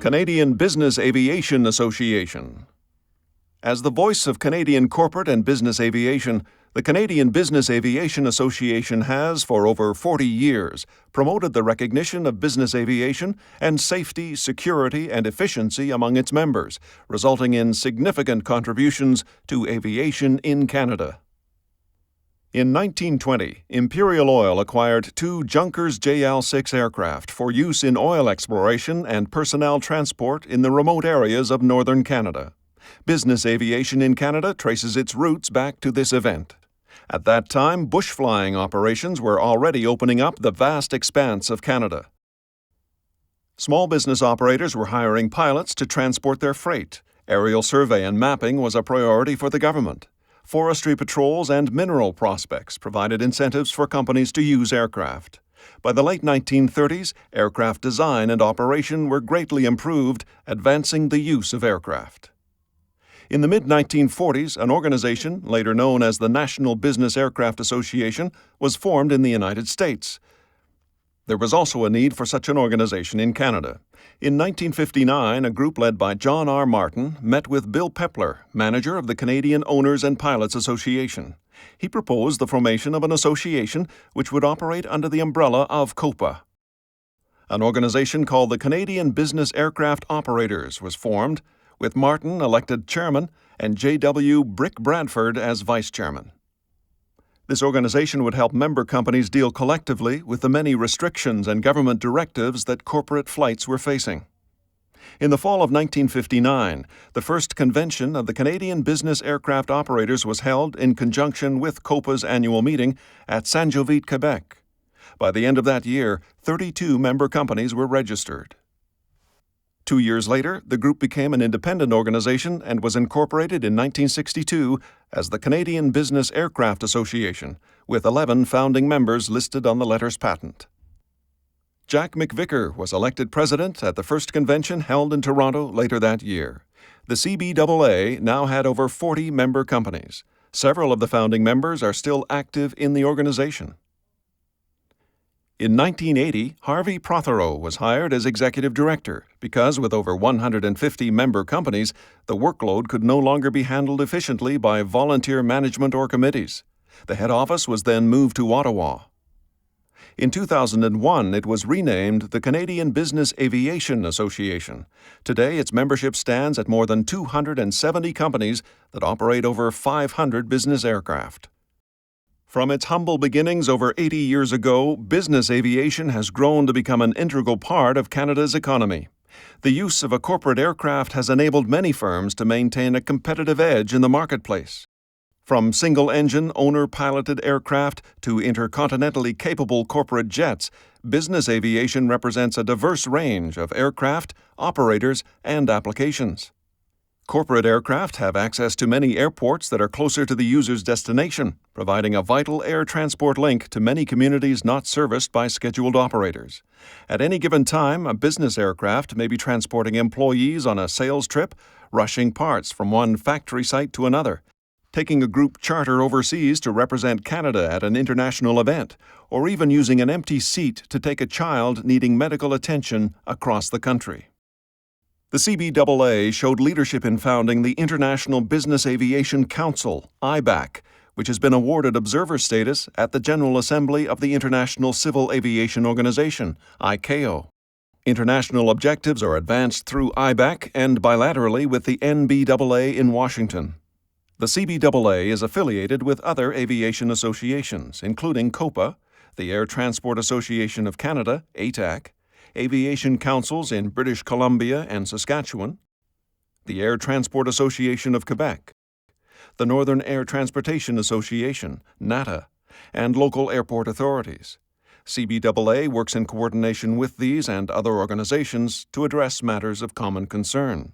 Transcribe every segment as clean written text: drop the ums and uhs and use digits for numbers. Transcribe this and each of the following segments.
Canadian Business Aviation Association. As the voice of Canadian corporate and business aviation, the Canadian Business Aviation Association has, for over 40 years, promoted the recognition of business aviation and safety, security, and efficiency among its members, resulting in significant contributions to aviation in Canada. In 1920, Imperial Oil acquired two Junkers JL-6 aircraft for use in oil exploration and personnel transport in the remote areas of northern Canada. Business aviation in Canada traces its roots back to this event. At that time, bush flying operations were already opening up the vast expanse of Canada. Small business operators were hiring pilots to transport their freight. Aerial survey and mapping was a priority for the government. Forestry patrols and mineral prospects provided incentives for companies to use aircraft. By the late 1930s, aircraft design and operation were greatly improved, advancing the use of aircraft. In the mid-1940s, an organization, later known as the National Business Aircraft Association, was formed in the United States. There was also a need for such an organization in Canada. In 1959, a group led by John R. Martin met with Bill Pepler, manager of the Canadian Owners and Pilots Association. He proposed the formation of an association which would operate under the umbrella of COPA. An organization called the Canadian Business Aircraft Operators was formed, with Martin elected chairman and J.W. Brick Bradford as vice chairman. This organization would help member companies deal collectively with the many restrictions and government directives that corporate flights were facing. In the fall of 1959, the first convention of the Canadian Business Aircraft Operators was held in conjunction with COPA's annual meeting at Saint-Jovite, Quebec. By the end of that year, 32 member companies were registered. 2 years later, the group became an independent organization and was incorporated in 1962 as the Canadian Business Aircraft Association, with 11 founding members listed on the letter's patent. Jack McVicker was elected president at the first convention held in Toronto later that year. The CBAA now had over 40 member companies. Several of the founding members are still active in the organization. In 1980, Harvey Prothero was hired as executive director because, with over 150 member companies, the workload could no longer be handled efficiently by volunteer management or committees. The head office was then moved to Ottawa. In 2001, it was renamed the Canadian Business Aviation Association. Today, its membership stands at more than 270 companies that operate over 500 business aircraft. From its humble beginnings over 80 years ago, business aviation has grown to become an integral part of Canada's economy. The use of a corporate aircraft has enabled many firms to maintain a competitive edge in the marketplace. From single-engine, owner-piloted aircraft to intercontinentally capable corporate jets, business aviation represents a diverse range of aircraft, operators, and applications. Corporate aircraft have access to many airports that are closer to the user's destination, providing a vital air transport link to many communities not serviced by scheduled operators. At any given time, a business aircraft may be transporting employees on a sales trip, rushing parts from one factory site to another, taking a group charter overseas to represent Canada at an international event, or even using an empty seat to take a child needing medical attention across the country. The CBAA showed leadership in founding the International Business Aviation Council, IBAC, which has been awarded observer status at the General Assembly of the International Civil Aviation Organization, ICAO. International objectives are advanced through IBAC and bilaterally with the NBAA in Washington. The CBAA is affiliated with other aviation associations, including COPA, the Air Transport Association of Canada, ATAC, aviation councils in British Columbia and Saskatchewan, the Air Transport Association of Quebec, the Northern Air Transportation Association, NATA, and local airport authorities. CBAA works in coordination with these and other organizations to address matters of common concern.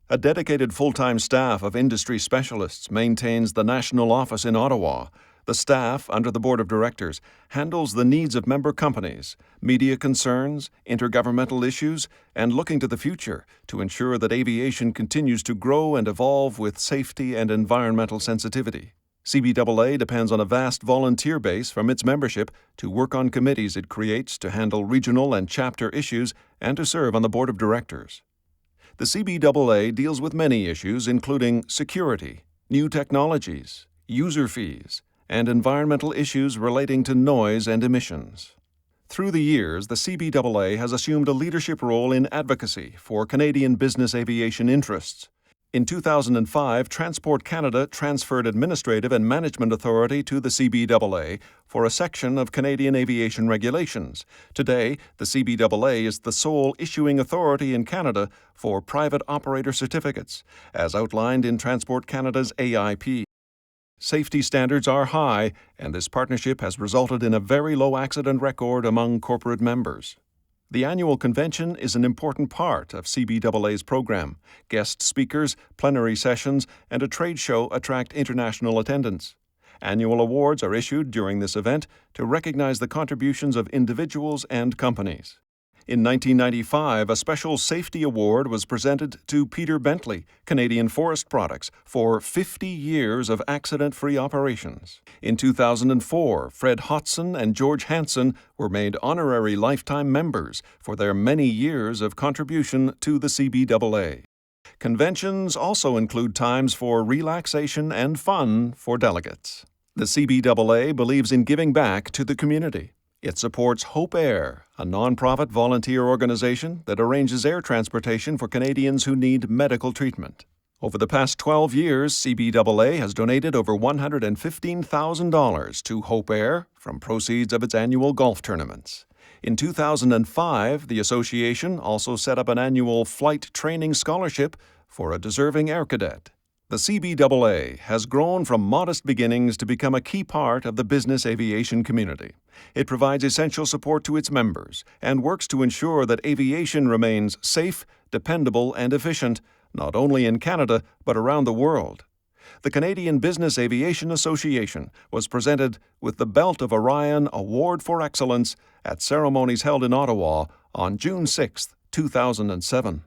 A dedicated full-time staff of industry specialists maintains the national office in Ottawa. The staff, under the board of directors, handles the needs of member companies, media concerns, intergovernmental issues, and looking to the future to ensure that aviation continues to grow and evolve with safety and environmental sensitivity. CBAA depends on a vast volunteer base from its membership to work on committees it creates to handle regional and chapter issues and to serve on the board of directors. The CBAA deals with many issues including security, new technologies, user fees, and environmental issues relating to noise and emissions. Through the years, the CBAA has assumed a leadership role in advocacy for Canadian business aviation interests. In 2005, Transport Canada transferred administrative and management authority to the CBAA for a section of Canadian aviation regulations. Today, the CBAA is the sole issuing authority in Canada for private operator certificates, as outlined in Transport Canada's AIP. Safety standards are high, and this partnership has resulted in a very low accident record among corporate members. The annual convention is an important part of CBAA's program. Guest speakers, plenary sessions, and a trade show attract international attendance. Annual awards are issued during this event to recognize the contributions of individuals and companies. In 1995, a special safety award was presented to Peter Bentley, Canadian Forest Products, for 50 years of accident-free operations. In 2004, Fred Hodson and George Hansen were made honorary lifetime members for their many years of contribution to the CBAA. Conventions also include times for relaxation and fun for delegates. The CBAA believes in giving back to the community. It supports Hope Air, a nonprofit volunteer organization that arranges air transportation for Canadians who need medical treatment. Over the past 12 years, CBAA has donated over $115,000 to Hope Air from proceeds of its annual golf tournaments. In 2005, the association also set up an annual flight training scholarship for a deserving air cadet. The CBAA has grown from modest beginnings to become a key part of the business aviation community. It provides essential support to its members and works to ensure that aviation remains safe, dependable, and efficient, not only in Canada but around the world. The Canadian Business Aviation Association was presented with the Belt of Orion Award for Excellence at ceremonies held in Ottawa on June 6, 2007.